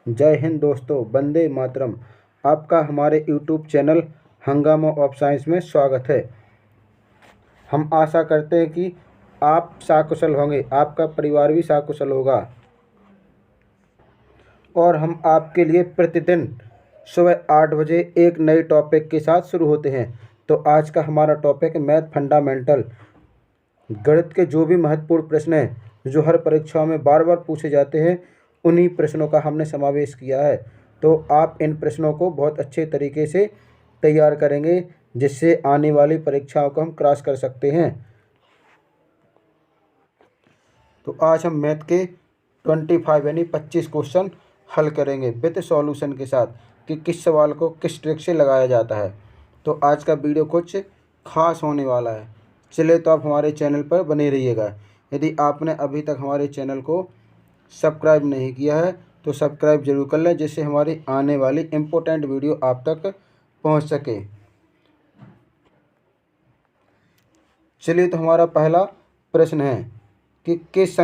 जय हिंद दोस्तों, वंदे मातरम। आपका हमारे यूट्यूब चैनल हंगामा ऑफ साइंस में स्वागत है। हम आशा करते हैं कि आप सकुशल होंगे, आपका परिवार भी सकुशल होगा और हम आपके लिए प्रतिदिन सुबह 8 बजे एक नए टॉपिक के साथ शुरू होते हैं। तो आज का हमारा टॉपिक मैथ फंडामेंटल। गणित के जो भी महत्वपूर्ण प्रश्न हैं जो हर परीक्षाओं में बार बार पूछे जाते हैं, उन्हीं प्रश्नों का हमने समावेश किया है। तो आप इन प्रश्नों को बहुत अच्छे तरीके से तैयार करेंगे, जिससे आने वाली परीक्षाओं को हम क्रॉस कर सकते हैं। तो आज हम मैथ के 25 यानी 25 क्वेश्चन हल करेंगे विद सॉल्यूशन के साथ कि किस सवाल को किस ट्रिक से लगाया जाता है। तो आज का वीडियो कुछ खास होने वाला है। चलिए, तो आप हमारे चैनल पर बने रहिएगा। यदि आपने अभी तक हमारे चैनल को सब्सक्राइब नहीं किया है तो सब्सक्राइब जरूर कर लें, जिससे हमारी आने वाली इम्पोर्टेंट वीडियो आप तक पहुंच सके। चलिए, तो हमारा पहला प्रश्न है कि किस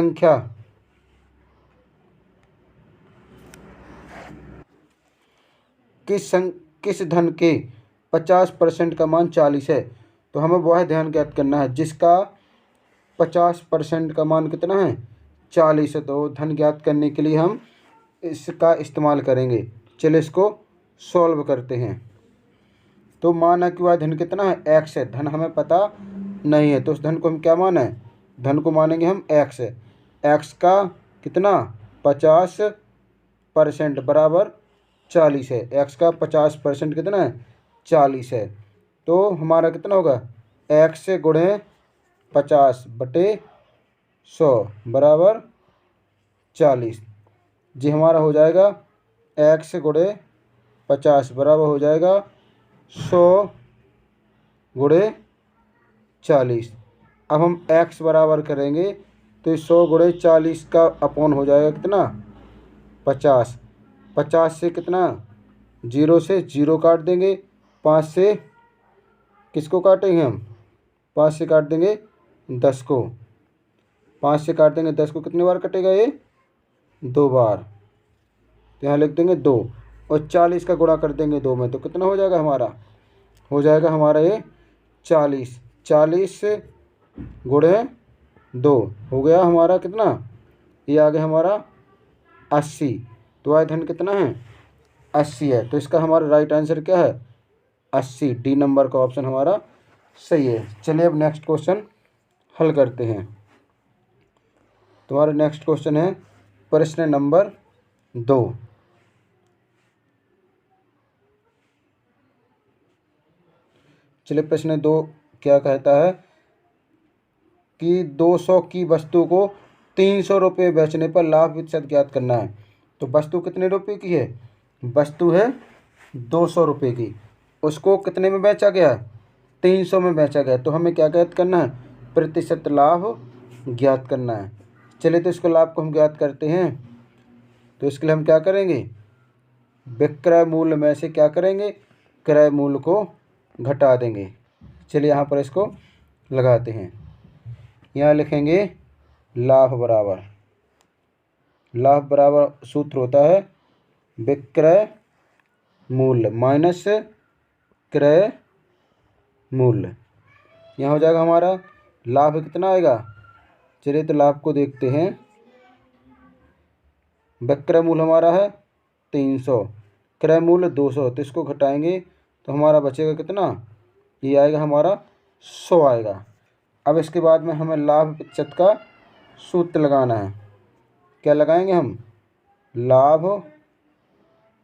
धन के 50% का मान 40 है। तो हमें वह ध्यान ज्ञात करना है जिसका 50% का मान कितना है, 40 है। तो धन ज्ञात करने के लिए हम इसका इस्तेमाल करेंगे। चलिए, इसको सॉल्व करते हैं। तो माना कि वह धन कितना है, एक्स है। धन हमें पता नहीं है तो उस धन को हम क्या माना है, धन को मानेंगे हम एक्स है। एक्स का कितना 50% बराबर 40 है। एक्स का 50% कितना है, 40 है। तो हमारा कितना होगा, एक्स से गुणे 50/100 बराबर 40। जी हमारा हो जाएगा एक्स से गुणे 50 बराबर हो जाएगा 100 गुणे 40। अब हम x बराबर करेंगे तो 100 गुणे 40 का अपॉन हो जाएगा कितना, 50। 50 से कितना, 0 से 0 काट देंगे। 5 से किसको काटेंगे हम, 5 से काट देंगे 10 को। 5 से काट देंगे 10 को, कितनी बार कटेगा ये, 2 बार। तो यहाँ लिख देंगे 2 और 40 का गुणा कर देंगे 2 में, तो कितना हो जाएगा हमारा, हो जाएगा हमारा ये 40। 40 से गुणे 2 हो गया हमारा कितना, ये आ गया हमारा 80। तो यह धन कितना है, 80 है। तो इसका हमारा राइट आंसर क्या है, 80। डी नंबर का ऑप्शन हमारा सही है। चलिए अब नेक्स्ट क्वेश्चन हल करते हैं। तुम्हारा नेक्स्ट क्वेश्चन है प्रश्न नंबर 2। चलिए, प्रश्न 2 क्या कहता है कि 200 की वस्तु को 300 रुपये बेचने पर लाभ प्रतिशत ज्ञात करना है। तो वस्तु कितने रुपए की है, वस्तु है 200 रुपये की। उसको कितने में बेचा गया, 300 में बेचा गया। तो हमें क्या ज्ञात करना है, प्रतिशत लाभ ज्ञात करना है। चलिए, तो इसको लाभ को हम ज्ञात करते हैं। तो इसके लिए हम क्या करेंगे, विक्रय मूल्य में से क्या करेंगे, क्रय मूल्य को घटा देंगे। चलिए, यहाँ पर इसको लगाते हैं। यहाँ लिखेंगे लाभ बराबर सूत्र होता है विक्रय मूल्य माइनस क्रय मूल्य। यहाँ हो जाएगा हमारा लाभ कितना आएगा। चलिए, तो लाभ को देखते हैं। विक्रय मूल्य हमारा है 300, क्रय मूल्य 200। तो इसको घटाएंगे तो हमारा बचेगा कितना, ये आएगा हमारा 100 आएगा। अब इसके बाद में हमें लाभ प्रतिशत का सूत्र लगाना है। क्या लगाएंगे हम, लाभ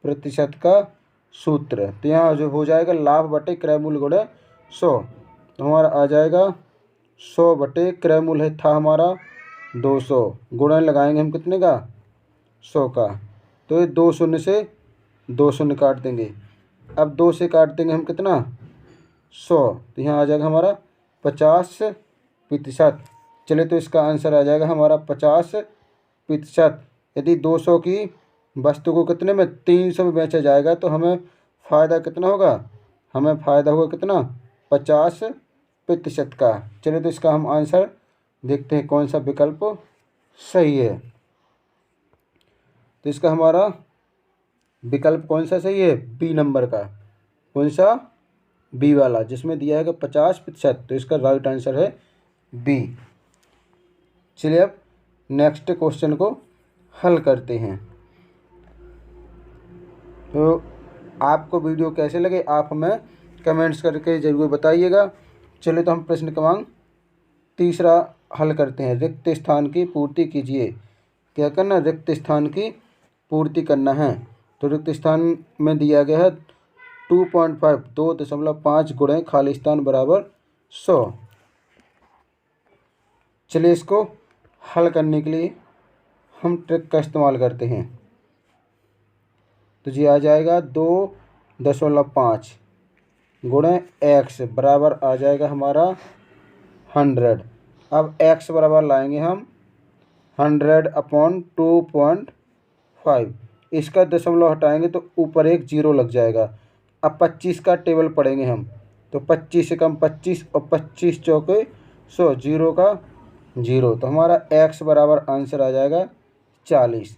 प्रतिशत का सूत्र। तो यहाँ जो हो जाएगा लाभ बटे क्रय मूल्य गुणे 100। तो हमारा आ जाएगा 100 बटे क्रय मूल्य था हमारा 200, गुणन लगाएंगे हम कितने का, 100 का। तो ये 2 शून्य से 2 शून्य काट देंगे। अब 2 से काट देंगे हम कितना, 100। तो यहाँ आ जाएगा हमारा 50%। चलिए, तो इसका आंसर आ जाएगा हमारा 50%। यदि 200 की वस्तु को कितने में, 300 में बेचा जाएगा तो हमें फ़ायदा कितना होगा, हमें फ़ायदा होगा कितना, 50% का। चलिए, तो इसका हम आंसर देखते हैं कौन सा विकल्प सही है। तो इसका हमारा विकल्प कौन सा सही है? बी नंबर का। कौन सा? बी वाला, जिसमें दिया है कि 50%। तो इसका राइट आंसर है बी। चलिए अब नेक्स्ट क्वेश्चन को हल करते हैं। तो आपको वीडियो कैसे लगे आप हमें कमेंट्स करके ज़रूर बताइएगा। चलिए तो हम प्रश्न क्रमांक तीसरा हल करते हैं। रिक्त स्थान की पूर्ति कीजिए। क्या करना? रिक्त स्थान की पूर्ति करना है। तो रिक्त स्थान में दिया गया है 2.5 2.5 गुणे खाली स्थान बराबर 100। चलिए इसको हल करने के लिए हम ट्रिक का इस्तेमाल करते हैं। तो जी आ जाएगा 2.5 गुणे एक्स बराबर आ जाएगा हमारा 100। अब एक्स बराबर लाएंगे हम 100/2.5। इसका दशमलव हटाएंगे तो ऊपर एक जीरो लग जाएगा। अब 25 का टेबल पढ़ेंगे हम। तो 25 से कम 25 और 25 चौके 100, जीरो का जीरो। तो हमारा एक्स बराबर आंसर आ जाएगा 40।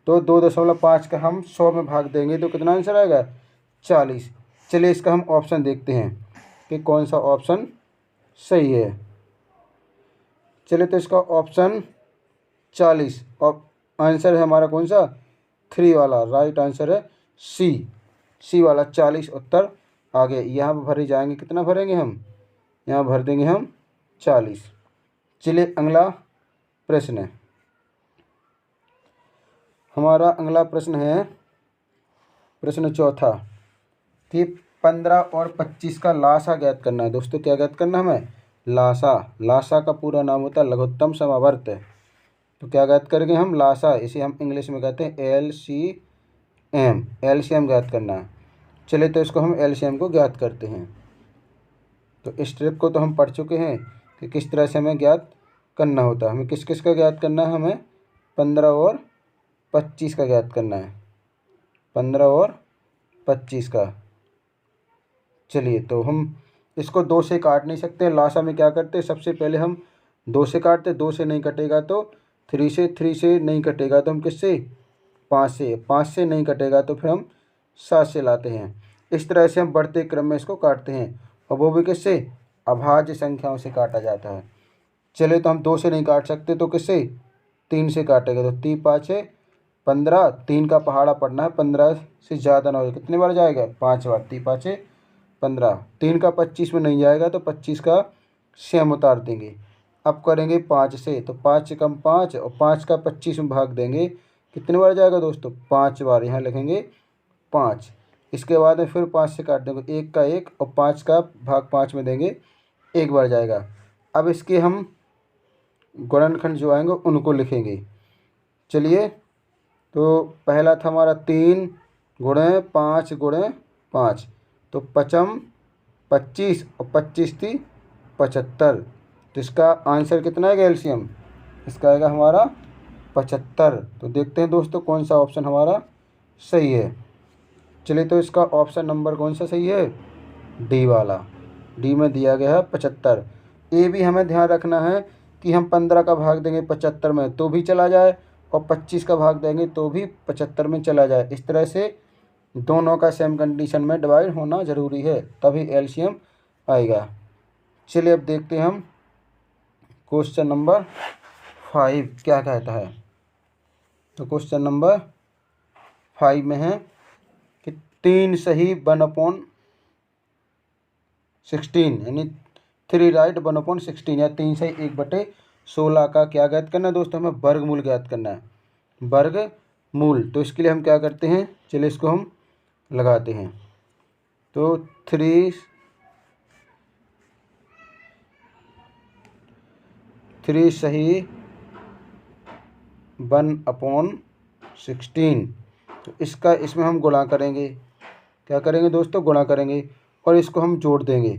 तो 2.5 का हम 100 में भाग देंगे तो कितना आंसर आएगा? 40। चलिए इसका हम ऑप्शन देखते हैं कि कौन सा ऑप्शन सही है। चलिए तो इसका ऑप्शन 40 और आंसर है हमारा कौन सा? 3 वाला। राइट आंसर है सी वाला 40 उत्तर आ गए। यहाँ पर भरे जाएंगे, कितना भरेंगे हम? यहाँ भर देंगे हम 40। चलिए अगला प्रश्न है हमारा। अगला प्रश्न है प्रश्न चौथा कि 15 और 25 का लासा ज्ञात करना है। दोस्तों क्या ज्ञात करना हमें? लासा। लासा का पूरा नाम होता है लघुत्तम समावर्त। तो क्या ज्ञात करेंगे हम? लासा। इसे हम इंग्लिश में कहते हैं LCM। LCM ज्ञात करना है। चलिए तो इसको हम LCM को ज्ञात करते हैं। तो इस ट्रिक को तो हम पढ़ चुके हैं कि किस तरह से हमें ज्ञात करना होता है। हमें किस किस का ज्ञात करना है? हमें 15 और 25 का ज्ञात करना है। 15 और 25 का। चलिए तो हम इसको 2 से काट नहीं सकते। लासा में क्या करते हैं? सबसे पहले हम 2 से काटते। 2 से नहीं कटेगा तो 3 से, 3 से नहीं कटेगा तो हम किससे? 5 से। 5 से नहीं कटेगा तो फिर हम 7 से लाते हैं। इस तरह से हम बढ़ते क्रम में इसको काटते हैं और वो भी किससे? अभाज्य संख्याओं से काटा जाता है। चलिए तो हम 2 से नहीं काट सकते तो किससे? 3 से काटेंगे। तो 3 5 है 15। 3 का पहाड़ा पड़ना है, 15 से ज़्यादा ना हो। कितने बार जाएगा? 5 बार। 3 5 है 15। 3 का 25 में नहीं जाएगा तो 25 का सेम उतार देंगे। अब करेंगे 5 से। तो 5 से कम 5 और 5 का 25 में भाग देंगे। कितने बार जाएगा दोस्तों? 5 बार। यहाँ लिखेंगे 5। इसके बाद में फिर 5 से काट देंगे। 1 का 1 और 5 का भाग 5 में देंगे, 1 बार जाएगा। अब इसके हम गुणनखंड जो आएंगे उनको लिखेंगे। चलिए तो पहला था हमारा 3 गुणे 5 गुणे 5। तो 5 25 और 25 थी 75। तो इसका आंसर कितना आएगा? LCM इसका आएगा हमारा 75। तो देखते हैं दोस्तों कौन सा ऑप्शन हमारा सही है। चलिए तो इसका ऑप्शन नंबर कौन सा सही है? डी वाला। डी में दिया गया है 75। ये भी हमें ध्यान रखना है कि हम 15 का भाग देंगे 75 में तो भी चला जाए और 25 का भाग देंगे तो भी 75 में चला जाए। इस तरह से दोनों का सेम कंडीशन में डिवाइड होना ज़रूरी है, तभी LCM आएगा। चलिए अब देखते हैं हम क्वेश्चन नंबर 5 क्या कहता है। तो क्वेश्चन नंबर 5 में है कि 3 सही 1/16 यानी 3 राइट 1/16 या 3 सही 1/16 का क्या ज्ञात करना है दोस्तों? हमें वर्गमूल ज्ञात करना है। वर्गमूल। तो इसके लिए हम क्या करते हैं? चलिए इसको हम लगाते हैं। तो 3 सही 1/16। तो इसका इसमें हम गुणा करेंगे। क्या करेंगे दोस्तों? गुणा करेंगे और इसको हम जोड़ देंगे।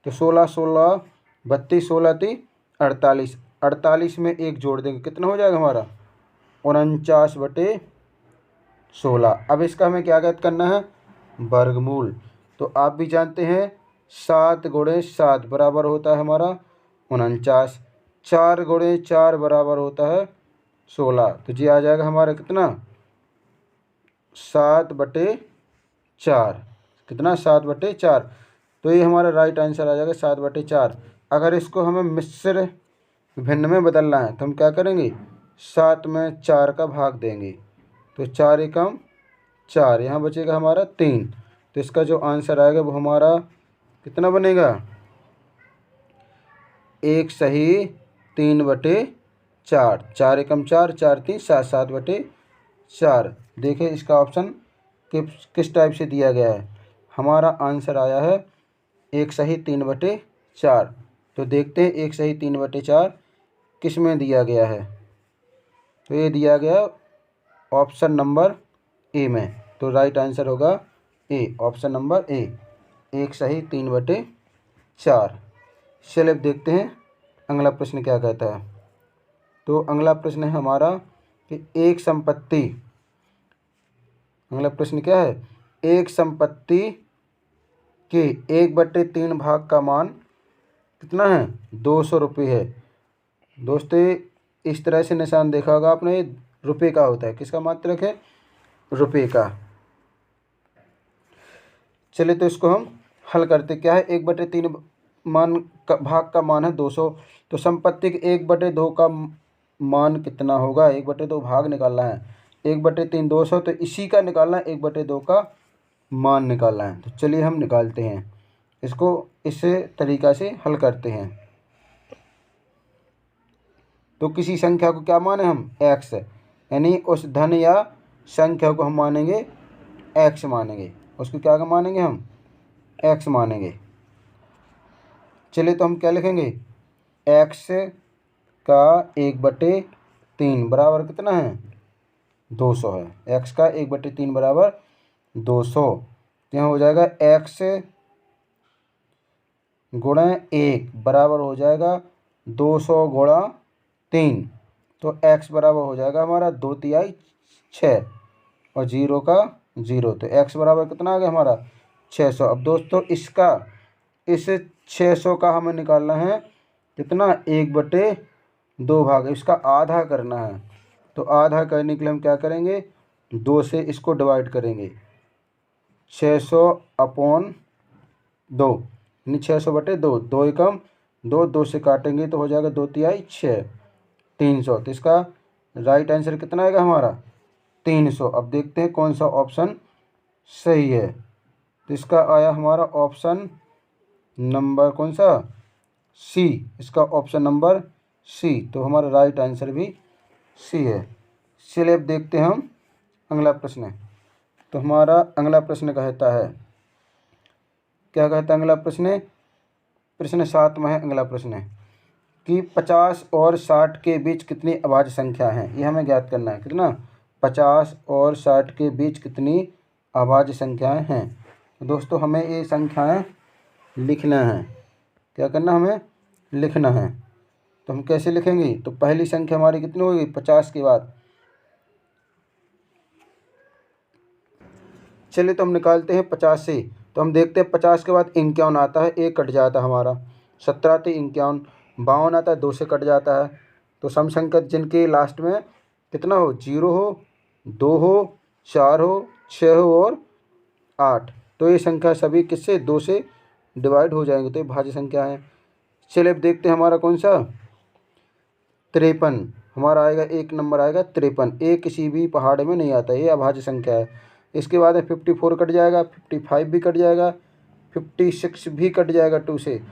तो 16 16 32 16 थी 48। 48 में 1 जोड़ देंगे, कितना हो जाएगा हमारा? 49/16। अब इसका हमें क्या ज्ञात करना है? वर्गमूल। तो आप भी जानते हैं 7 गुणे 7 बराबर होता है हमारा 49। 4 गुणे 4 बराबर होता है 16। तो जी आ जाएगा हमारा कितना? 7/4। कितना? 7/4। तो ये हमारा राइट आंसर आ जाएगा 7/4। अगर इसको हमें मिश्र भिन्न में बदलना है तो हम क्या करेंगे? 7 में 4 का भाग देंगे, तो 4 एकम 4, यहाँ बचेगा हमारा 3। तो इसका जो आंसर आएगा वो हमारा कितना बनेगा? 1 सही 3/4। 4 एकम 4, 4 3 7, 7/4। देखिए इसका ऑप्शन किस टाइप से दिया गया है। हमारा आंसर आया है 1 सही 3/4। तो देखते हैं 1 सही 3/4 किस में दिया गया है। तो ये दिया गया ऑप्शन नंबर ए में। तो राइट आंसर होगा ए, ऑप्शन नंबर ए, 1 सही 3/4। चलिए अब देखते हैं अगला प्रश्न क्या कहता है। तो अगला प्रश्न है हमारा कि एक संपत्ति, अगला प्रश्न क्या है? एक संपत्ति के 1/3 भाग का मान कितना है? 200 रुपये है। दोस्तों इस तरह से निशान देखा होगा आपने, रुपये का होता है। किसका मात्रक है? रुपये का। चलिए तो इसको हम हल करते। क्या है? 1/3 भाग का मान है 200। तो संपत्ति के 1/2 का मान कितना होगा? 1/2 भाग निकालना है, 1/3 200, तो इसी का निकालना है, 1/2 का मान निकालना है। तो चलिए हम निकालते हैं इसको, इस तरीक़ा से हल करते हैं। तो किसी संख्या को क्या माने हम? x, यानी उस धन या संख्या को हम मानेंगे x मानेंगे, उसको क्या मानेंगे हम? x मानेंगे। चलिए तो हम क्या लिखेंगे? x का 1/3 बराबर कितना है? 200 है। x का 1/3 बराबर 200। यहाँ हो जाएगा x गुणा 1 बराबर हो जाएगा 200 गुणा 3। तो x बराबर हो जाएगा हमारा 2×3 6 और 0 का 0। तो x बराबर कितना आ गया हमारा? 600। अब दोस्तों इसका, इस 600 का हमें निकालना है कितना? 1/2 भाग, इसका आधा करना है। तो आधा करने के लिए हम क्या करेंगे? 2 से इसको डिवाइड करेंगे। 600/2 यानी 600/2, 2 एकम 2, 2 से काटेंगे तो हो जाएगा 2×3 6, 300। तो इसका राइट आंसर कितना आएगा हमारा? 300। अब देखते हैं कौन सा ऑप्शन सही है। तो इसका आया हमारा ऑप्शन नंबर कौन सा? सी। इसका ऑप्शन नंबर सी। तो हमारा राइट आंसर भी सी है। चलिए अब देखते हैं हम अगला प्रश्न। तो हमारा अगला प्रश्न कहता है, क्या कहता है अगला प्रश्न? प्रश्न 7 में है अगला प्रश्न कि 50 और 60 के बीच कितनी अभाज्य संख्या है, ये हमें ज्ञात करना है। कितना? 50 और 60 के बीच कितनी अभाज्य संख्याएं हैं। तो दोस्तों हमें ये संख्याएं लिखना है। क्या करना? हमें लिखना है। तो हम कैसे लिखेंगे? तो पहली संख्या हमारी कितनी होगी 50 के बाद? चलिए तो हम निकालते हैं 50 से। तो हम देखते हैं 50 के बाद 51 आता है, 1 कट जाता है हमारा, 17 × 51, 52 आता है, 2 से कट जाता है। तो सम संख्या जिनके लास्ट में कितना हो? 0 हो, 2 हो, 4 हो, 6 हो और 8। तो ये संख्या सभी किससे? 2 से डिवाइड हो जाएंगे, तो ये भाज्य संख्या है। चलिए अब देखते हैं हमारा कौन सा? 53 हमारा आएगा, 1 नंबर आएगा 53। ये किसी भी पहाड़ में नहीं आता, ये अभाज्य संख्या है। इसके बाद 54 कट जाएगा, 55 भी कट जाएगा, 56 भी कट जाएगा 2 से,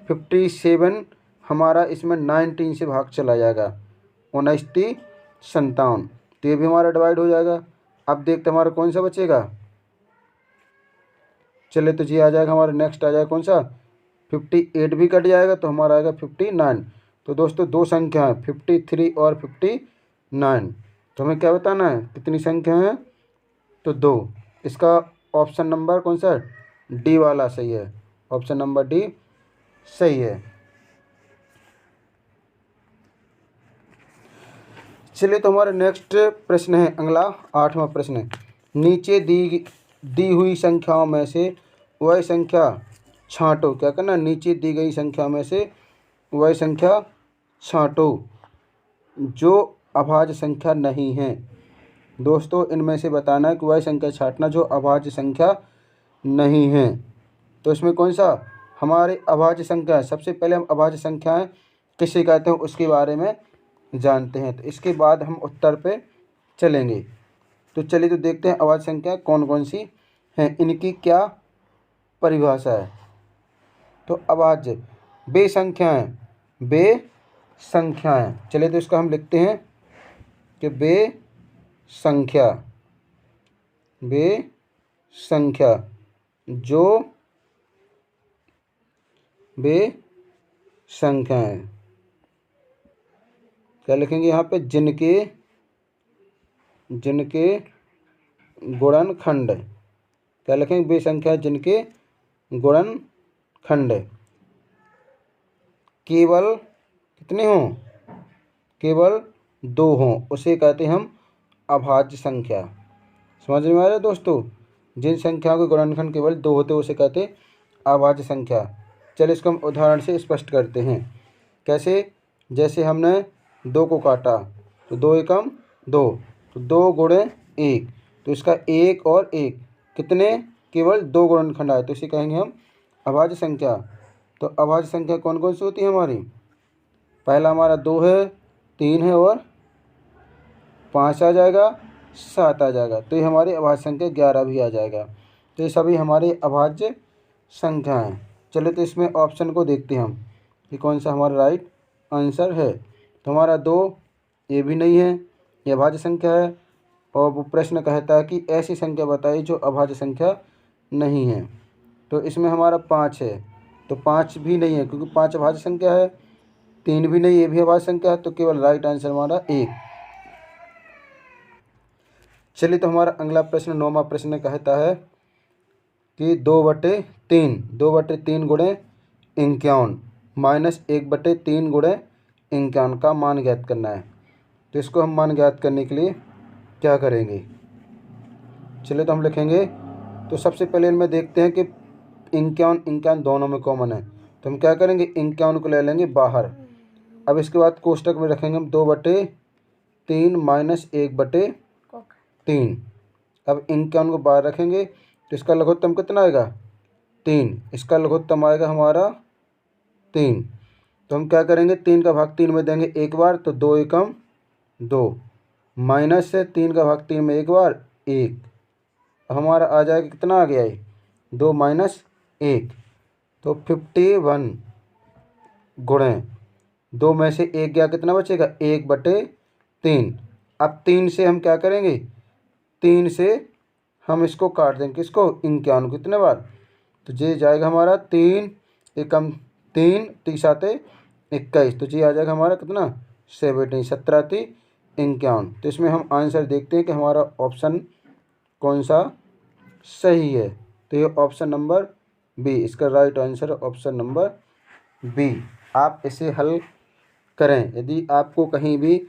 57 हमारा इसमें 19 से भाग चला जाएगा, 29 57। तो ये भी हमारा डिवाइड हो जाएगा। अब देखते हमारा कौन सा बचेगा। चले तो जी आ जाएगा हमारा, नेक्स्ट आ जाएगा कौन सा? 58 भी कट जाएगा तो हमारा आएगा 59। तो दोस्तों दो संख्या है 53 और 59। तो हमें क्या बताना है कितनी संख्या है? तो 2। इसका ऑप्शन नंबर कौन सा? डी वाला सही है। ऑप्शन नंबर डी सही है। चलिए तो हमारा नेक्स्ट प्रश्न है अगला 8वां प्रश्न। नीचे दी हुई संख्याओं में से वह संख्या छांटो। क्या करना? नीचे दी गई संख्या में से वह संख्या छांटो जो अभाज्य संख्या नहीं है। दोस्तों इनमें से बताना है कि वह संख्या छांटना जो अभाज्य संख्या नहीं है। तो इसमें कौन सा हमारे अभाज्य संख्या है। सबसे पहले हम अभाज्य संख्याएं किसे कहते हैं उसके बारे में जानते हैं, तो इसके बाद हम उत्तर पे चलेंगे। तो चलिए तो देखते हैं अभाज्य संख्या कौन कौन सी हैं, इनकी क्या परिभाषा है। तो अभाज्य वे संख्याएं, चलिए तो इसका हम लिखते हैं कि वे संख्या जो वे संख्याएं, क्या लिखेंगे यहाँ पे, जिनके गुणनखंड, क्या लिखेंगे, वे संख्या जिनके गुणनखंड केवल कितने हों, केवल 2 हों, उसे कहते हैं हम अभाज्य संख्या। समझ में आ रहा है दोस्तों, जिन संख्याओं के गुणनखंड केवल 2 होते हैं उसे कहते हैं अभाज्य संख्या। चलिए इसको हम उदाहरण से स्पष्ट करते हैं। कैसे, जैसे हमने 2 को काटा तो 2 एकम 2, तो 2 गुणे 1, तो इसका 1 और 1 कितने, केवल 2 गुणनखंड आए, तो इसे कहेंगे हम अभाज्य संख्या। तो अभाज्य संख्या कौन कौन सी होती है हमारी, पहला हमारा 2 है, 3 है और 5 आ जाएगा, 7 आ जाएगा, तो ये हमारी अभाज्य संख्या 11 भी आ जाएगा। तो ये सभी हमारी अभाज्य संख्या हैं। चलिए तो इसमें ऑप्शन को देखते हैं हम कि कौन सा हमारा राइट आंसर है। तो हमारा 2 ये भी नहीं है, ये अभाज्य संख्या है। और वो प्रश्न कहता है कि ऐसी संख्या बताइए जो अभाज्य संख्या नहीं है। तो इसमें हमारा 5 है, तो 5 भी नहीं है क्योंकि 5 अभाज्य संख्या है। 3 भी नहीं, ये भी अभाज्य संख्या है, तो केवल राइट आंसर हमारा 1। चलिए तो हमारा अगला प्रश्न 9वां प्रश्न कहता है कि 2/3 गुणे 51 माइनस 1/3 गुणे 51 का मान ज्ञात करना है। तो इसको हम मान ज्ञात करने के लिए क्या करेंगे। चलिए तो हम लिखेंगे, तो सबसे पहले इनमें देखते हैं कि 51 दोनों में कॉमन है, तो हम क्या करेंगे, 51 को ले लेंगे बाहर। अब इसके बाद कोष्टक में रखेंगे हम 2/3 माइनस 1/3। अब 51 को बाहर रखेंगे तो इसका लघुत्तम कितना आएगा, 3, इसका लघुत्तम आएगा हमारा 3। तो हम क्या करेंगे, 3 का भाग 3 में देंगे एक बार, तो 2 एकम 2, माइनस से 3 का भाग 3 में एक बार 1, हमारा आ जाएगा, कितना आ गया है, 2 माइनस 1, तो 51 गुणे 2 में से 1 गया, कितना बचेगा, 1/3। अब 3 से हम क्या करेंगे, 3 से हम इसको काट देंगे, किसको, 51 कितने बार, तो ये जाएगा हमारा 3 एकम 3, 3 7 21, तो ये आ जाएगा हमारा कितना, 17, 17 3 51। तो इसमें हम आंसर देखते हैं कि हमारा ऑप्शन कौन सा सही है। तो ये ऑप्शन नंबर बी, इसका right answer option number B. आप इसे हल करें। यदि आपको कहीं भी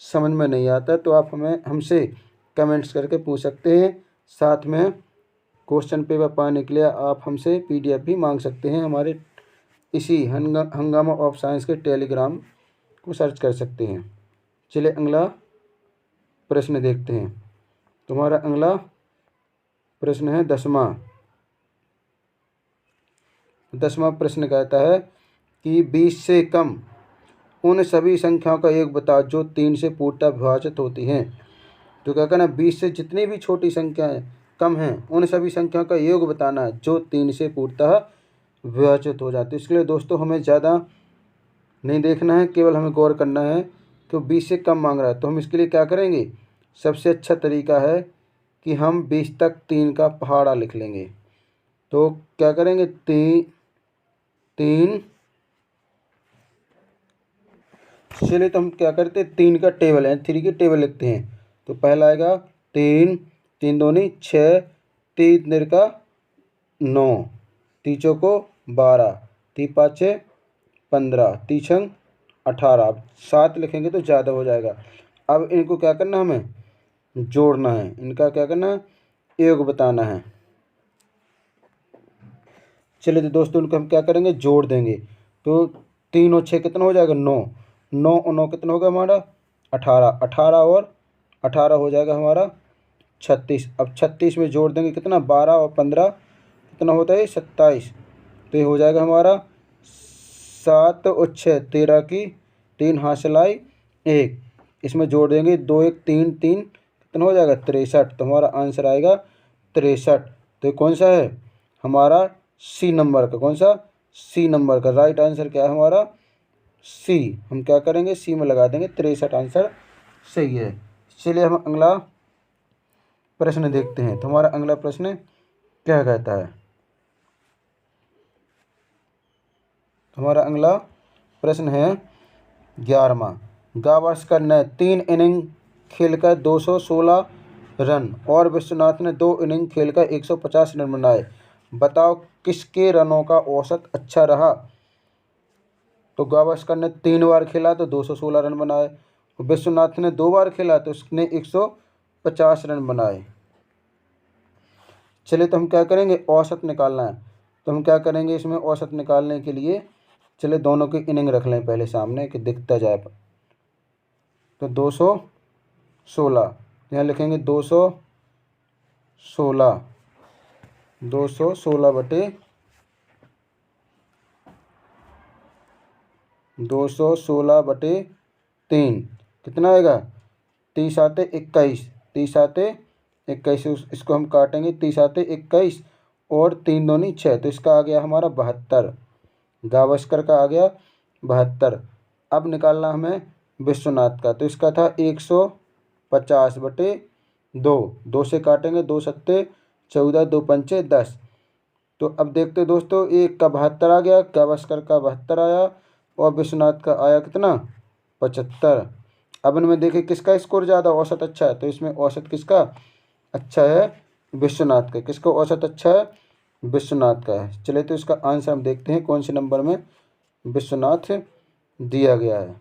समझ में नहीं आता तो आप हमसे कमेंट्स करके पूछ सकते हैं। साथ में क्वेश्चन पेपर पाने के लिए आप हमसे PDF भी मांग सकते हैं। हमारे इसी हंगामा ऑफ साइंस के टेलीग्राम को सर्च कर सकते हैं। चलिए अगला प्रश्न देखते हैं। तुम्हारा अगला प्रश्न है 10वां प्रश्न कहता है कि 20 से कम उन सभी संख्याओं का योग बताओ जो 3 से पूर्णतः विभाजित होती हैं। तो क्या कहना, 20 से जितनी भी छोटी संख्याएं कम हैं उन सभी संख्याओं का योग बताना है जो 3 से पूर्णतः विभाजित हो जाती है। इसके लिए दोस्तों हमें ज़्यादा नहीं देखना है, केवल हमें गौर करना है कि 20 से कम मांग रहा है। तो हम इसके लिए क्या करेंगे, सबसे अच्छा तरीका है कि हम 20 तक 3 का पहाड़ा लिख लेंगे। तो क्या करेंगे, 3 चलिए तो हम क्या करते हैं, 3 का टेबल है, 3 की टेबल लिखते हैं। तो पहला आएगा 3, 3 दूनी 6, 3 तिर का 9, 3 चौको 12, 3 पाँचे 15, 3 छंग 18। 7 लिखेंगे तो ज़्यादा हो जाएगा। अब इनको क्या करना, हमें जोड़ना है, इनका क्या करना है, योग बताना है। चलिए तो दोस्तों इनको हम क्या करेंगे, जोड़ देंगे। तो 3 और 6 कितना हो जाएगा, 9, 9 और 9 कितना होगा हमारा 18, 18 और 18 हो जाएगा हमारा 36। अब 36 में जोड़ देंगे कितना, 12 और 15 कितना होता है 27। तो ये हो जाएगा हमारा 7 और 6 13 की 3 हासिल आई 1। इसमें जोड़ देंगे 2 1 3 3 कितना हो जाएगा 63। तो हमारा आंसर आएगा 63। तो ये कौन सा है हमारा सी नंबर का, कौन सा सी नंबर का राइट आंसर क्या है हमारा सी। हम क्या करेंगे सी में लगा देंगे, 63 आंसर सही है। चलिए हम अगला प्रश्न देखते हैं। तो हमारा अगला प्रश्न क्या कहता है, हमारा अगला प्रश्न है 11वां। गावस्कर ने 3 इनिंग खेलकर 216 रन और विश्वनाथ ने 2 इनिंग खेलकर 150 रन बनाए। बताओ किसके रनों का औसत अच्छा रहा। तो गावस्कर ने 3 बार खेला तो 216 रन बनाए, विश्वनाथ ने 2 बार खेला तो उसने 150 रन बनाए। चलिए तो हम क्या करेंगे, औसत निकालना है। तो हम क्या करेंगे इसमें औसत निकालने के लिए, चलिए दोनों की इनिंग रख लें पहले सामने कि दिखता जाए। तो 216 यहाँ लिखेंगे 216 बटे 3 कितना आएगा 30 आते 21, 30 आते 21। इसको हम काटेंगे 30 आते 21 और 3 दूनी 6, तो इसका आ गया हमारा 72। गावस्कर का आ गया 72। अब निकालना हमें विश्वनाथ का, तो इसका था 150 बटे 2, 2 से काटेंगे 2 सत्ते 14, 2 पंचे 10। तो अब देखते दोस्तों, एक का 72 आ गया, गावस्कर का 72 आया और विश्वनाथ का आया कितना 75। अब इनमें देखिए किसका स्कोर ज़्यादा औसत अच्छा है, तो इसमें औसत किसका अच्छा है विश्वनाथ का। किसका औसत अच्छा है विश्वनाथ का है। चलिए तो इसका आंसर हम देखते हैं कौन से नंबर में विश्वनाथ दिया गया है।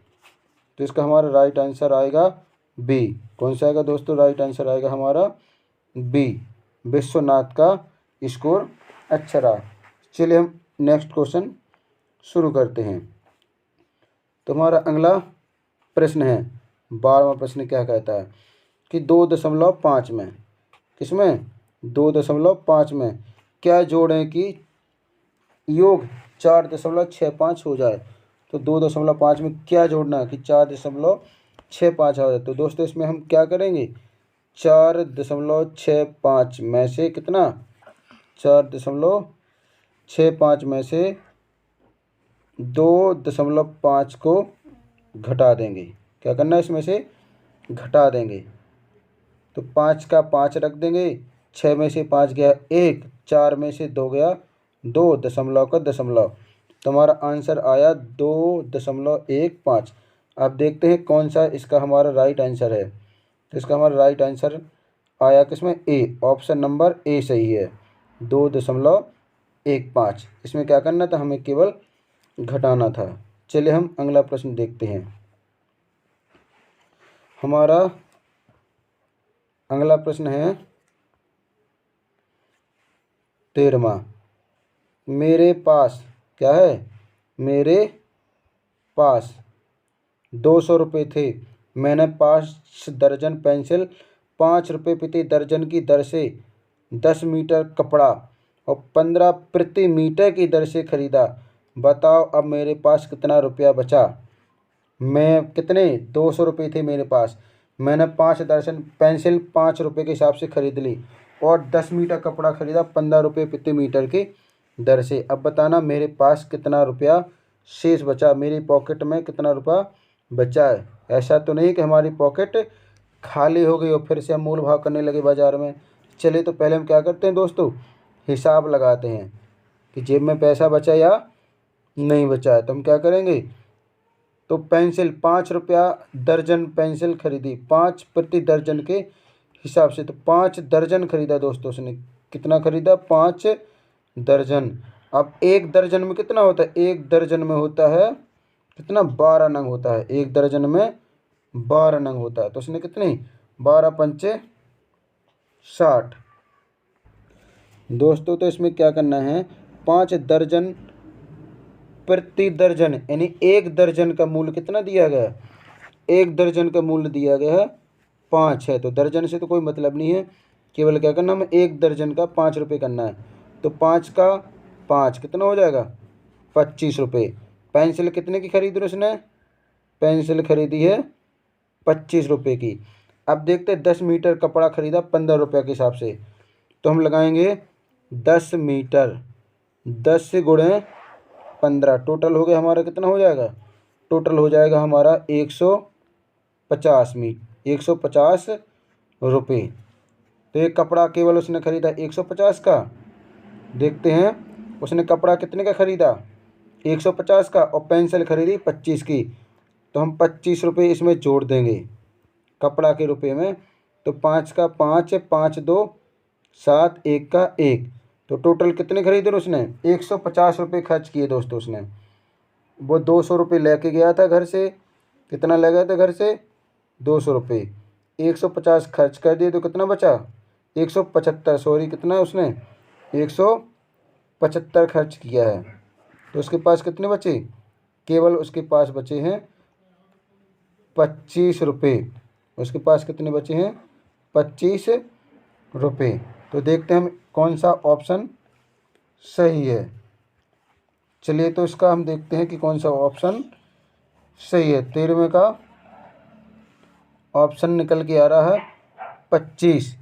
तो इसका हमारा राइट आंसर आएगा बी। कौन सा आएगा दोस्तों, राइट आंसर आएगा हमारा बी, विश्वनाथ का स्कोर अच्छा रहा। चलिए हम नेक्स्ट क्वेश्चन शुरू करते हैं। तो हमारा अगला प्रश्न है 12वां प्रश्न क्या कहता है कि 2.5 में, किसमें 2.5 में क्या जोड़ें कि योग 4.65 हो जाए। तो 2.5 में क्या जोड़ना है कि 4.65 हो जाए। तो दोस्तों इसमें हम क्या करेंगे 4.65 में से कितना 4.65 में से 2.5 को घटा देंगे। क्या करना है इसमें से घटा देंगे। तो 5 का 5 रख देंगे, 6 में से 5 गया 1, 4 में से 2 गया 2, दशमलव का दशमलव। तो हमारा आंसर आया 2.15। अब देखते हैं कौन सा इसका हमारा राइट आंसर है। तो इसका हमारा राइट आंसर आया किसमें ए, ऑप्शन नंबर ए सही है 2.15। इसमें क्या करना था हमें केवल घटाना था। चलिए हम अगला प्रश्न देखते हैं। हमारा अगला प्रश्न है 13वां। मेरे पास क्या है, मेरे पास 200 रुपये थे, मैंने 5 दर्जन पेंसिल 5 रुपये प्रति दर्जन की दर से 10 मीटर कपड़ा और 15 प्रति मीटर की दर से खरीदा। बताओ अब मेरे पास कितना रुपया बचा। मैं कितने 200 रुपये थे मेरे पास, मैंने 5 दर्जन पेंसिल 5 रुपये के हिसाब से खरीद ली और 10 मीटर कपड़ा खरीदा 15 रुपये प्रति मीटर की दर से। अब बताना मेरे पास कितना रुपया शेष बचा, मेरी पॉकेट में कितना रुपया बचा है। ऐसा तो नहीं कि हमारी पॉकेट खाली हो गई और फिर से हम मोल भाव करने लगे बाज़ार में। चलिए तो पहले हम क्या करते हैं दोस्तों, हिसाब लगाते हैं कि जेब में पैसा बचा या नहीं बचा है। तो हम क्या करेंगे, तो पेंसिल 5 रुपया दर्जन पेंसिल खरीदी 5 प्रति दर्जन के हिसाब से, तो 5 दर्जन खरीदा दोस्तों उसने। कितना खरीदा 5 दर्जन। अब 1 दर्जन में कितना होता है, 1 दर्जन में होता है कितना 12 नंग होता है, 1 दर्जन में 12 नंग होता है। तो उसने कितनी 12 पंचे 60 दोस्तों। तो इसमें क्या करना है 5 दर्जन प्रति दर्जन, यानी 1 दर्जन का मूल्य कितना दिया गया है, 1 दर्जन का मूल्य दिया गया है 5 है, तो दर्जन से तो कोई मतलब नहीं है, केवल क्या करना, हमें 1 दर्जन का 5 रुपये करना है। तो 5 का 5 कितना हो जाएगा, 25 रुपये। पेंसिल कितने की खरीदी उसने, पेंसिल खरीदी है 25 रुपये की। अब देखते हैं 10 मीटर कपड़ा खरीदा 15 रुपये के हिसाब से, तो हम लगाएंगे 10 मीटर, 10 से गुणे 15, टोटल हो गया हमारा कितना हो जाएगा, टोटल हो जाएगा हमारा 150 150 रुपये। तो ये कपड़ा केवल उसने खरीदा 150 का। देखते हैं उसने कपड़ा कितने का खरीदा, 150 का, और पेंसिल खरीदी 25 की। तो हम 25 रुपये इसमें जोड़ देंगे कपड़ा के रुपये में। तो 5 का 5, 5 2 7, 1 का 1, तो टोटल कितने खरीदे उसने, 150 रुपये खर्च किए दोस्तों उसने। वो 200 रुपये लेके गया था घर से, कितना ले गया था घर से, 200 रुपये, 150 खर्च कर दिए तो कितना बचा, 175, सॉरी कितना उसने 175 खर्च किया है। तो उसके पास कितने बचे, केवल उसके पास बचे हैं 25 रुपये। उसके पास कितने बचे हैं, 25 रुपये। तो देखते हैं हम कौन सा ऑप्शन सही है। चलिए तो इसका हम देखते हैं कि कौन सा ऑप्शन सही है। 13वें का ऑप्शन निकल के आ रहा है 25।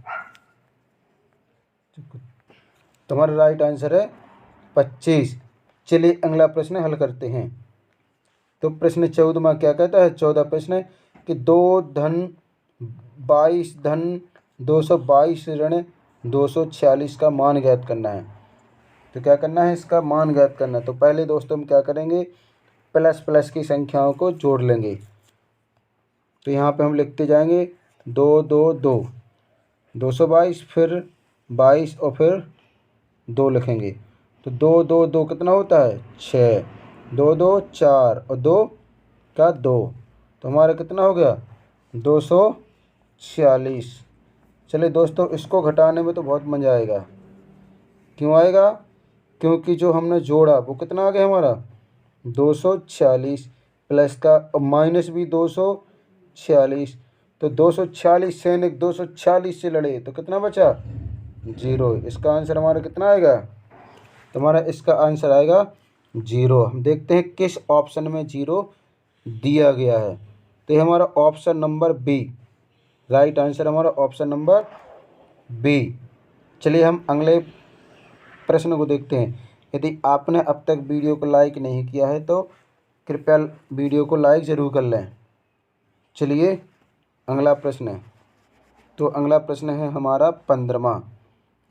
तुम्हारा राइट आंसर है 25। चलिए अगला प्रश्न हल करते हैं। तो प्रश्न 14वां क्या कहता है, 14 प्रश्न है कि 2 धन 22 धन 222 ऋण 246 का मान ज्ञात करना है। तो क्या करना है, इसका मान ज्ञात करना है। तो पहले दोस्तों हम क्या करेंगे, प्लस प्लस की संख्याओं को जोड़ लेंगे। तो यहाँ पे हम लिखते जाएंगे 2 2 2 222, फिर 22 और फिर 2 लिखेंगे। तो 2 2 2 कितना होता है, 6, 2 2 4 और 2 का 2, तो हमारा कितना हो गया 246। चलिए दोस्तों इसको घटाने में तो बहुत मज़ा आएगा। क्यों आएगा, क्योंकि जो हमने जोड़ा वो कितना आ गया हमारा 246, प्लस का माइनस भी 246। तो 246 सैनिक 246 से लड़े तो कितना बचा 0। इसका आंसर हमारा कितना आएगा, तुम्हारा इसका आंसर आएगा 0। हम देखते हैं किस ऑप्शन में 0 दिया गया है। तो ये हमारा option number B, right answer हमारा ऑप्शन नंबर बी। चलिए हम अगले प्रश्न को देखते हैं। यदि आपने अब तक वीडियो को लाइक नहीं किया है तो कृपया वीडियो को लाइक ज़रूर कर लें। चलिए अगला प्रश्न है। तो अगला प्रश्न है हमारा 15वां।